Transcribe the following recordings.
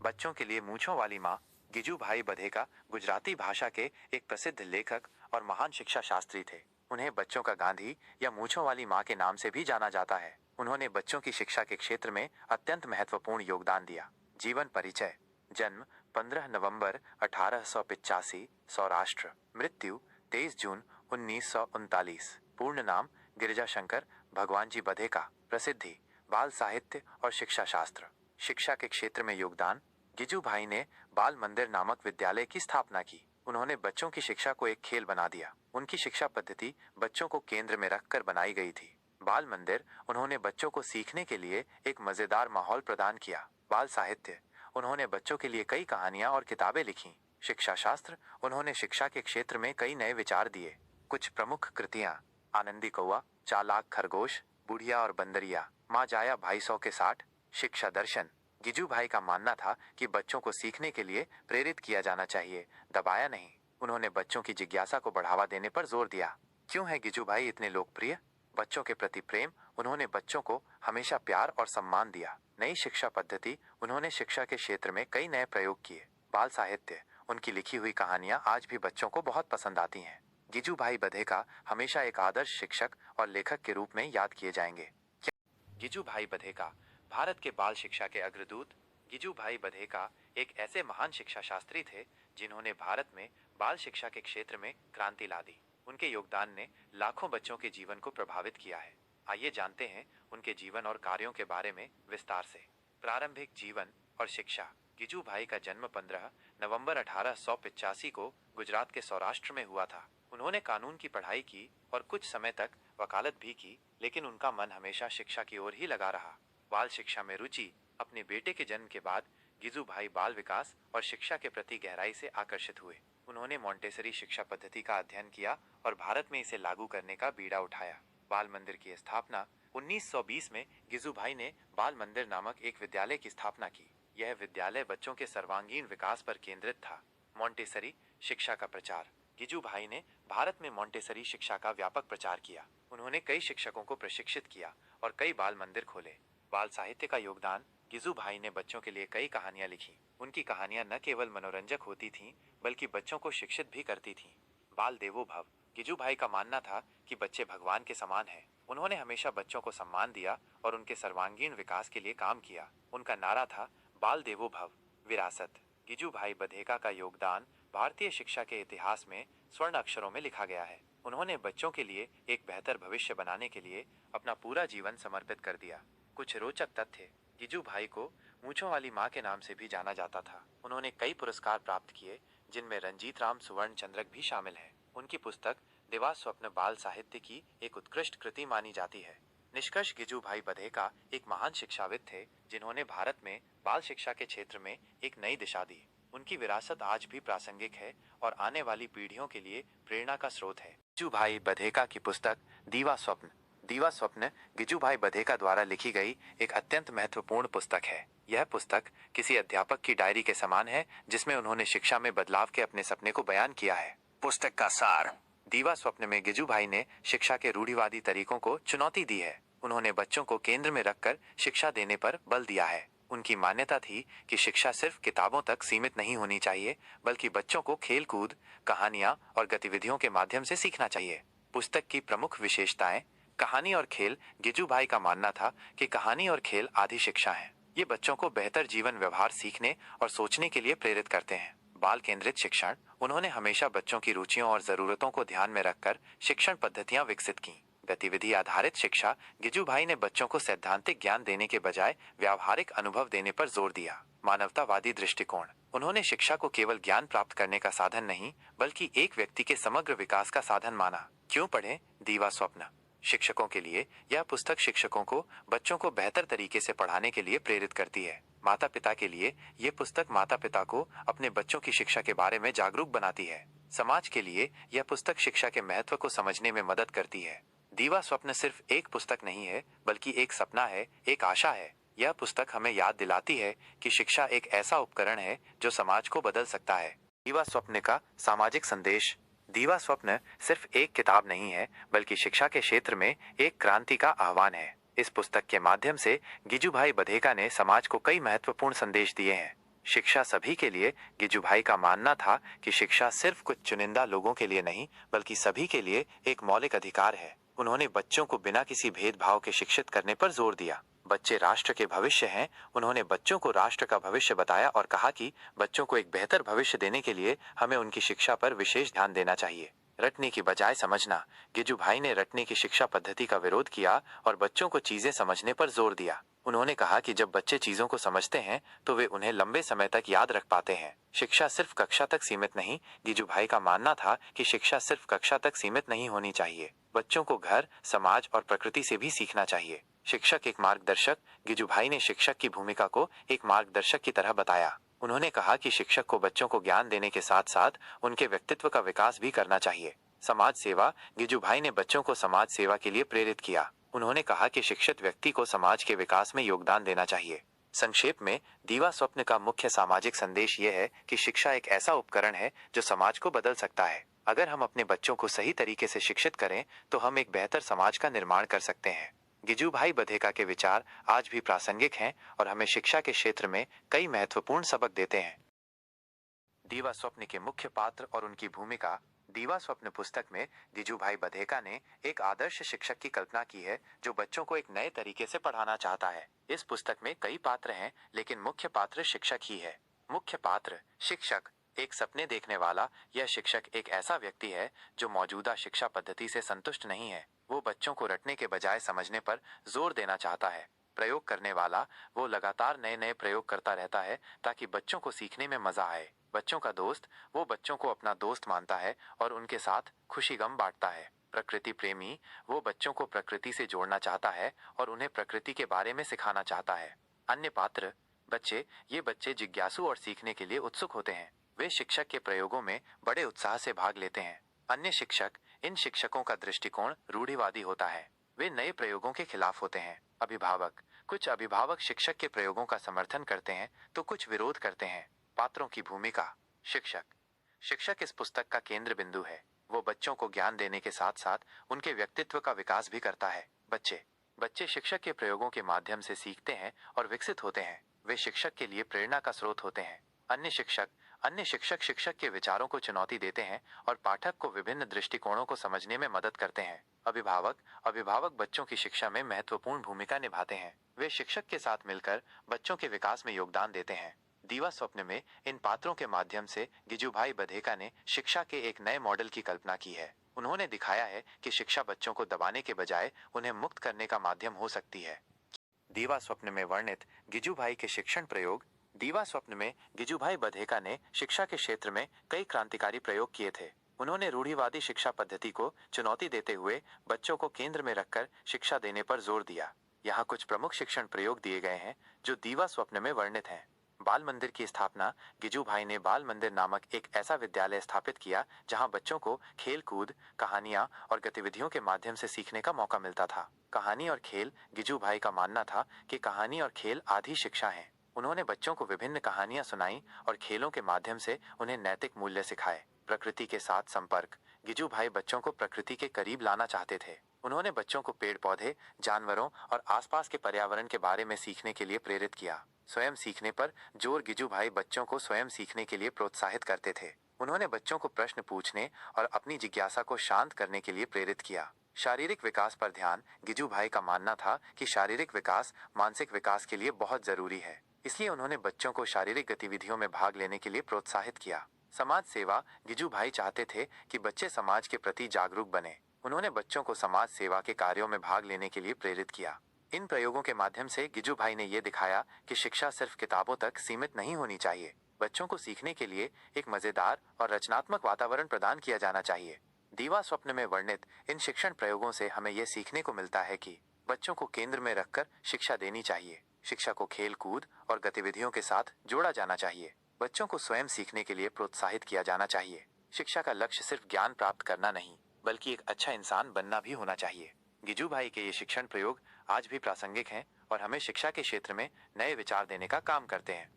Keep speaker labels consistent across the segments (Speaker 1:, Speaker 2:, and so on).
Speaker 1: बच्चों के लिए मूंछों वाली माँ गिजूभाई बधेका गुजराती भाषा के एक प्रसिद्ध लेखक और महान शिक्षा शास्त्री थे। उन्हें बच्चों का गांधी या मूंछों वाली माँ के नाम से भी जाना जाता है। उन्होंने बच्चों की शिक्षा के क्षेत्र में अत्यंत महत्वपूर्ण योगदान दिया। जीवन परिचय। जन्म 15 नवंबर 1885 सौराष्ट्र। मृत्यु 23 जून 1939। पूर्ण नाम गिरिजाशंकर भगवान जी बधेका। प्रसिद्धि बाल साहित्य और शिक्षा शास्त्र। शिक्षा के क्षेत्र में योगदान। गिजूभाई ने बाल मंदिर नामक विद्यालय की स्थापना की। उन्होंने बच्चों की शिक्षा को एक खेल बना दिया। उनकी शिक्षा पद्धति बच्चों को केंद्र में रखकर बनाई गई थी। बाल मंदिर उन्होंने बच्चों को सीखने के लिए एक मजेदार माहौल प्रदान किया। बाल साहित्य उन्होंने बच्चों के लिए कई कहानियां और किताबें लिखीं। शिक्षा शास्त्र उन्होंने शिक्षा के क्षेत्र में कई नए विचार दिए। कुछ प्रमुख कृतियां। आनंदी कौआ, चालाक खरगोश, बुढ़िया और बंदरिया, माँ जाया भाई सौ के 60। शिक्षा दर्शन गिजूभाई का मानना था कि बच्चों को सीखने के लिए प्रेरित किया जाना चाहिए, दबाया नहीं। उन्होंने बच्चों की जिज्ञासा को बढ़ावा देने पर जोर दिया। क्यों है गिजूभाई इतने लोकप्रिय? बच्चों के प्रति प्रेम उन्होंने बच्चों को हमेशा प्यार और सम्मान दिया। नई शिक्षा पद्धति उन्होंने शिक्षा के क्षेत्र में कई नए प्रयोग किए। बाल साहित्य उनकी लिखी हुई कहानियां आज भी बच्चों को बहुत पसंद आती हैं। गिजूभाई बधेका हमेशा एक आदर्श शिक्षक और लेखक के रूप में याद किए जाएंगे। गिजूभाई बधेका भारत के बाल शिक्षा के अग्रदूत। गिजूभाई बधेका एक ऐसे महान शिक्षा शास्त्री थे जिन्होंने भारत में बाल शिक्षा के क्षेत्र में क्रांति ला दी। उनके योगदान ने लाखों बच्चों के जीवन को प्रभावित किया है। आइए जानते हैं उनके जीवन और कार्यों के बारे में विस्तार से। प्रारंभिक जीवन और शिक्षा। गिजूभाई का जन्म 15 नवंबर 1885 को गुजरात के सौराष्ट्र में हुआ था। उन्होंने कानून की पढ़ाई की और कुछ समय तक वकालत भी की, लेकिन उनका मन हमेशा शिक्षा की ओर ही लगा रहा। बाल शिक्षा में रुचि। अपने बेटे के जन्म के बाद गिजूभाई बाल विकास और शिक्षा के प्रति गहराई से आकर्षित हुए। उन्होंने मॉन्टेसरी शिक्षा पद्धति का अध्ययन किया और भारत में इसे लागू करने का बीड़ा उठाया। बाल मंदिर की स्थापना। 1920 में गिजूभाई ने बाल मंदिर नामक एक विद्यालय की स्थापना की। यह विद्यालय बच्चों के सर्वांगीण विकास पर केंद्रित था। मॉन्टेसरी शिक्षा का प्रचार। गिजूभाई ने भारत में मॉन्टेसरी शिक्षा का व्यापक प्रचार किया। उन्होंने कई शिक्षकों को प्रशिक्षित किया और कई बाल मंदिर खोले। बाल साहित्य का योगदान। गिजूभाई ने बच्चों के लिए कई कहानियां लिखी। उनकी कहानियां न केवल मनोरंजक होती थीं, बल्कि बच्चों को शिक्षित भी करती थीं। बाल देवो भव। गिजूभाई का मानना था कि बच्चे भगवान के समान हैं। उन्होंने हमेशा बच्चों को सम्मान दिया और उनके सर्वांगीण विकास के लिए काम किया। उनका नारा था बाल देवो भव। विरासत। गिजूभाई बधेका का योगदान भारतीय शिक्षा के इतिहास में स्वर्ण अक्षरों में लिखा गया है। उन्होंने बच्चों के लिए एक बेहतर भविष्य बनाने के लिए अपना पूरा जीवन समर्पित कर दिया। कुछ रोचक तथ्य। गिजूभाई को मूंछों वाली माँ के नाम से भी जाना जाता था। उन्होंने कई पुरस्कार प्राप्त किए, जिनमें रंजीत राम सुवर्ण चंद्रक भी शामिल है। उनकी पुस्तक दिवा स्वप्न बाल साहित्य की एक उत्कृष्ट कृति मानी जाती है। निष्कर्ष। गिजूभाई बधेका एक महान शिक्षाविद थे जिन्होंने भारत में बाल शिक्षा के क्षेत्र में एक नई दिशा दी। उनकी विरासत आज भी प्रासंगिक है और आने वाली पीढ़ियों के लिए प्रेरणा का स्रोत है। गिजूभाई बधेका की पुस्तक दीवा स्वप्न। दीवा स्वप्न गिजूभाई बधेका द्वारा लिखी गई एक अत्यंत महत्वपूर्ण पुस्तक है। यह पुस्तक किसी अध्यापक की डायरी के समान है, जिसमें उन्होंने शिक्षा में बदलाव के अपने सपने को बयान किया है। पुस्तक का सार। दीवा स्वप्न में गिजूभाई ने शिक्षा के रूढ़िवादी तरीकों को चुनौती दी है। उन्होंने बच्चों को केंद्र में रखकर शिक्षा देने पर बल दिया है। उनकी मान्यता थी कि शिक्षा सिर्फ किताबों तक सीमित नहीं होनी चाहिए, बल्कि बच्चों को खेल कूद, कहानियां और गतिविधियों के माध्यम से सीखना चाहिए। पुस्तक की प्रमुख विशेषताएं। कहानी और खेल। गिजूभाई का मानना था कि कहानी और खेल आधी शिक्षा है। ये बच्चों को बेहतर जीवन व्यवहार सीखने और सोचने के लिए प्रेरित करते हैं। बाल केंद्रित शिक्षण। उन्होंने हमेशा बच्चों की रुचियों और जरूरतों को ध्यान में रखकर शिक्षण पद्धतियां विकसित की। गतिविधि आधारित शिक्षा। गिजूभाई ने बच्चों को सैद्धांतिक ज्ञान देने के बजाय व्यावहारिक अनुभव देने पर जोर दिया। मानवतावादी दृष्टिकोण। उन्होंने शिक्षा को केवल ज्ञान प्राप्त करने का साधन नहीं, बल्कि एक व्यक्ति के समग्र विकास का साधन माना। क्यों पढ़ें? दीवा स्वप्न। शिक्षकों के लिए यह पुस्तक शिक्षकों को बच्चों को बेहतर तरीके से पढ़ाने के लिए प्रेरित करती है। माता पिता के लिए यह पुस्तक माता पिता को अपने बच्चों की शिक्षा के बारे में जागरूक बनाती है। समाज के लिए यह पुस्तक शिक्षा के महत्व को समझने में मदद करती है। दीवा स्वप्न सिर्फ एक पुस्तक नहीं है, बल्कि एक सपना है, एक आशा है। यह पुस्तक हमें याद दिलाती है कि शिक्षा एक ऐसा उपकरण है जो समाज को बदल सकता है। दीवा स्वप्न का सामाजिक संदेश। दीवा स्वप्न सिर्फ एक किताब नहीं है, बल्कि शिक्षा के क्षेत्र में एक क्रांति का आह्वान है। इस पुस्तक के माध्यम से गिजूभाई बधेका ने समाज को कई महत्वपूर्ण संदेश दिए हैं। शिक्षा सभी के लिए। गिजुभाई का मानना था कि शिक्षा सिर्फ कुछ चुनिंदा लोगों के लिए नहीं, बल्कि सभी के लिए एक मौलिक अधिकार है। उन्होंने बच्चों को बिना किसी भेदभाव के शिक्षित करने पर जोर दिया। बच्चे राष्ट्र के भविष्य हैं। उन्होंने बच्चों को राष्ट्र का भविष्य बताया और कहा कि बच्चों को एक बेहतर भविष्य देने के लिए हमें उनकी शिक्षा पर विशेष ध्यान देना चाहिए। रटने की बजाय समझना। गिजुभाई ने रटने की शिक्षा पद्धति का विरोध किया और बच्चों को चीजें समझने पर जोर दिया। उन्होंने कहा कि जब बच्चे चीजों को समझते हैं तो वे उन्हें लंबे समय तक याद रख पाते हैं। शिक्षा सिर्फ कक्षा तक सीमित नहीं। गिजुभाई का मानना था कि शिक्षा सिर्फ कक्षा तक सीमित नहीं होनी चाहिए। बच्चों को घर, समाज और प्रकृति से भी सीखना चाहिए। शिक्षक एक मार्गदर्शक। गिजुभाई ने शिक्षक की भूमिका को एक मार्गदर्शक की तरह बताया। उन्होंने कहा कि शिक्षक को बच्चों को ज्ञान देने के साथ साथ उनके व्यक्तित्व का विकास भी करना चाहिए। समाज सेवा। गिजुभाई ने बच्चों को समाज सेवा के लिए प्रेरित किया। उन्होंने कहा कि शिक्षित व्यक्ति को समाज के विकास में योगदान देना चाहिए। संक्षेप में, दीवा स्वप्न का मुख्य सामाजिक संदेश ये है कि शिक्षा एक ऐसा उपकरण है जो समाज को बदल सकता है। अगर हम अपने बच्चों को सही तरीके से शिक्षित करें तो हम एक बेहतर समाज का निर्माण कर सकते हैं। गिजुभाई बधेका के विचार आज भी प्रासंगिक हैं और हमें शिक्षा के क्षेत्र में कई महत्वपूर्ण सबक देते हैं। दीवा स्वप्न के मुख्य पात्र और उनकी भूमिका। दीवा स्वप्न पुस्तक में गिजुभाई बधेका ने एक आदर्श शिक्षक की कल्पना की है जो बच्चों को एक नए तरीके से पढ़ाना चाहता है। इस पुस्तक में कई पात्र हैं, लेकिन मुख्य पात्र शिक्षक ही है। मुख्य पात्र शिक्षक। एक सपने देखने वाला। यह शिक्षक एक ऐसा व्यक्ति है जो मौजूदा शिक्षा पद्धति से संतुष्ट नहीं है। वो बच्चों को रटने के बजाय समझने पर जोर देना चाहता है। प्रयोग करने वाला। वो लगातार नए नए प्रयोग करता रहता है ताकि बच्चों को सीखने में मजा आए। बच्चों का दोस्त। वो बच्चों को अपना दोस्त मानता है और उनके साथ खुशी गम बांटता है। प्रकृति प्रेमी। वो बच्चों को प्रकृति से जोड़ना चाहता है और उन्हें प्रकृति के बारे में सिखाना चाहता है। अन्य पात्र बच्चे। ये बच्चे जिज्ञासु और सीखने के लिए उत्सुक होते हैं। वे शिक्षक के प्रयोगों में बड़े उत्साह से भाग लेते हैं। अन्य शिक्षक। इन शिक्षकों का दृष्टिकोण रूढ़िवादी होता है। वे नए प्रयोगों के खिलाफ होते हैं। अभिभावक। कुछ अभिभावक शिक्षक के प्रयोगों का समर्थन करते हैं तो कुछ विरोध करते हैं। पात्रों की भूमिका। शिक्षक। शिक्षक इस पुस्तक का केंद्र बिंदु है। वो बच्चों को ज्ञान देने के साथ साथ उनके व्यक्तित्व का विकास भी करता है। बच्चे। बच्चे शिक्षक के प्रयोगों के माध्यम से सीखते हैं और विकसित होते हैं। वे शिक्षक के लिए प्रेरणा का स्रोत होते हैं। अन्य शिक्षक। अन्य शिक्षक शिक्षक के विचारों को चुनौती देते हैं और पाठक को विभिन्न दृष्टिकोणों को समझने में मदद करते हैं। अभिभावक। अभिभावक बच्चों की शिक्षा में महत्वपूर्ण भूमिका निभाते हैं। वे शिक्षक के साथ मिलकर बच्चों के विकास में योगदान देते हैं। दीवा स्वप्न में इन पात्रों के माध्यम से गिजुभाई बधेका ने शिक्षा के एक नए मॉडल की कल्पना की है। उन्होंने दिखाया है कि शिक्षा बच्चों को दबाने के बजाय उन्हें मुक्त करने का माध्यम हो सकती है। दीवा स्वप्न में वर्णित गिजुभाई के शिक्षण प्रयोग। दीवा स्वप्न में गिजुभाई बधेका ने शिक्षा के क्षेत्र में कई क्रांतिकारी प्रयोग किए थे। उन्होंने रूढ़िवादी शिक्षा पद्धति को चुनौती देते हुए बच्चों को केंद्र में रखकर शिक्षा देने पर जोर दिया। यहाँ कुछ प्रमुख शिक्षण प्रयोग दिए गए हैं जो दीवा स्वप्न में वर्णित हैं। बाल मंदिर की स्थापना। गिजुभाई ने बाल मंदिर नामक एक ऐसा विद्यालय स्थापित किया जहां बच्चों को खेल कूद, कहानियां और गतिविधियों के माध्यम से सीखने का मौका मिलता था। कहानी और खेल। गिजुभाई का मानना था कि कहानी और खेल आधी शिक्षा है। उन्होंने बच्चों को विभिन्न कहानियां सुनाई और खेलों के माध्यम से उन्हें नैतिक मूल्य सिखाए। प्रकृति के साथ संपर्क। गिजुभाई बच्चों को प्रकृति के करीब लाना चाहते थे। उन्होंने बच्चों को पेड़ पौधे, जानवरों और आसपास के पर्यावरण के बारे में सीखने के लिए प्रेरित किया। स्वयं सीखने पर जोर। गिजुभाई बच्चों को स्वयं सीखने के लिए प्रोत्साहित करते थे। उन्होंने बच्चों को प्रश्न पूछने और अपनी जिज्ञासा को शांत करने के लिए प्रेरित किया। शारीरिक विकास पर ध्यान। गिजुभाई का मानना था कि शारीरिक विकास मानसिक विकास के लिए बहुत जरूरी है। इसलिए उन्होंने बच्चों को शारीरिक गतिविधियों में भाग लेने के लिए प्रोत्साहित किया। समाज सेवा। गिजुभाई चाहते थे कि बच्चे समाज के प्रति जागरूक बने। उन्होंने बच्चों को समाज सेवा के कार्यों में भाग लेने के लिए प्रेरित किया। इन प्रयोगों के माध्यम से गिजुभाई ने यह दिखाया कि शिक्षा सिर्फ किताबों तक सीमित नहीं होनी चाहिए। बच्चों को सीखने के लिए एक मजेदार और रचनात्मक वातावरण प्रदान किया जाना चाहिए। दीवा स्वप्न में वर्णित इन शिक्षण प्रयोगों से हमें यह सीखने को मिलता है कि बच्चों को केंद्र में रखकर शिक्षा देनी चाहिए। शिक्षा को खेल कूद और गतिविधियों के साथ जोड़ा जाना चाहिए। बच्चों को स्वयं सीखने के लिए प्रोत्साहित किया जाना चाहिए। शिक्षा का लक्ष्य सिर्फ ज्ञान प्राप्त करना नहीं, बल्कि एक अच्छा इंसान बनना भी होना चाहिए। गिजुभाई के ये शिक्षण प्रयोग आज भी प्रासंगिक हैं और हमें शिक्षा के क्षेत्र में नए विचार देने का काम करते हैं।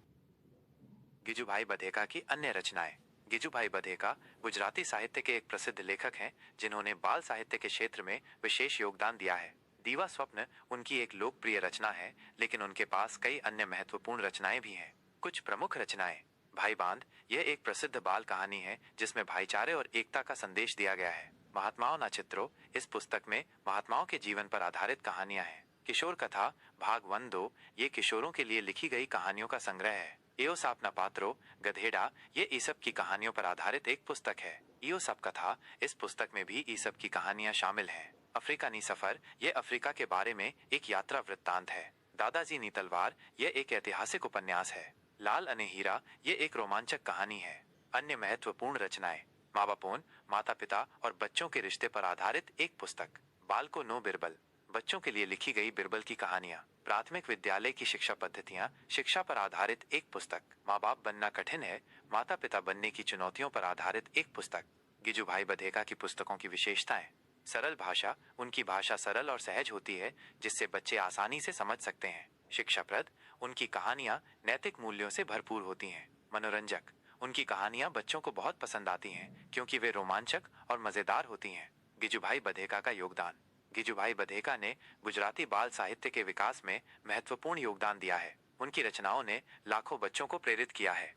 Speaker 1: गिजुभाई बधेका की अन्य रचनाएं। गिजुभाई बधेका गुजराती साहित्य के एक प्रसिद्ध लेखक हैं जिन्होंने बाल साहित्य के क्षेत्र में विशेष योगदान दिया है। दीवा स्वप्न उनकी एक लोकप्रिय रचना है, लेकिन उनके पास कई अन्य महत्वपूर्ण रचनाएं भी हैं। कुछ प्रमुख रचनाएं। भाई बांध, यह एक प्रसिद्ध बाल कहानी है जिसमें भाईचारे और एकता का संदेश दिया गया है। महात्माओं ना चित्रो, इस पुस्तक में महात्माओं के जीवन पर आधारित कहानियां हैं। किशोर कथा भाग 1-2, ये किशोरों के लिए लिखी गई कहानियों का संग्रह है। एओसाप ना पात्रो, गधेड़ा, ये ईसप की कहानियों पर आधारित एक पुस्तक है। ईओसाप कथा, इस पुस्तक में भी ईसप की कहानियां शामिल हैं। अफ्रीका नी सफर, ये अफ्रीका के बारे में एक यात्रा वृत्तांत है। दादाजी नी तलवार, यह एक ऐतिहासिक उपन्यास है। लाल अने हीरा, ये एक रोमांचक कहानी है। अन्य महत्वपूर्ण रचनाएं। माँ बापोन, माता पिता और बच्चों के रिश्ते पर आधारित एक पुस्तक। बाल को नो बिरबल, बच्चों के लिए लिखी गई बिरबल की कहानियां। प्राथमिक विद्यालय की शिक्षा पद्धतियां, शिक्षा पर आधारित एक पुस्तक। माँ बाप बनना कठिन है, माता पिता बनने की चुनौतियों पर आधारित एक पुस्तक। गिजू भाई बधेका की पुस्तकों की विशेषताएं। सरल भाषा, उनकी भाषा सरल और सहज होती है जिससे बच्चे आसानी से समझ सकते हैं। शिक्षाप्रद, उनकी कहानियां नैतिक मूल्यों से भरपूर होती हैं। मनोरंजक, उनकी कहानियां बच्चों को बहुत पसंद आती हैं क्योंकि वे रोमांचक और मजेदार होती हैं। गिजुभाई बधेका का योगदान। गिजुभाई बधेका ने गुजराती बाल साहित्य के विकास में महत्वपूर्ण योगदान दिया है। उनकी रचनाओं ने लाखों बच्चों को प्रेरित किया है।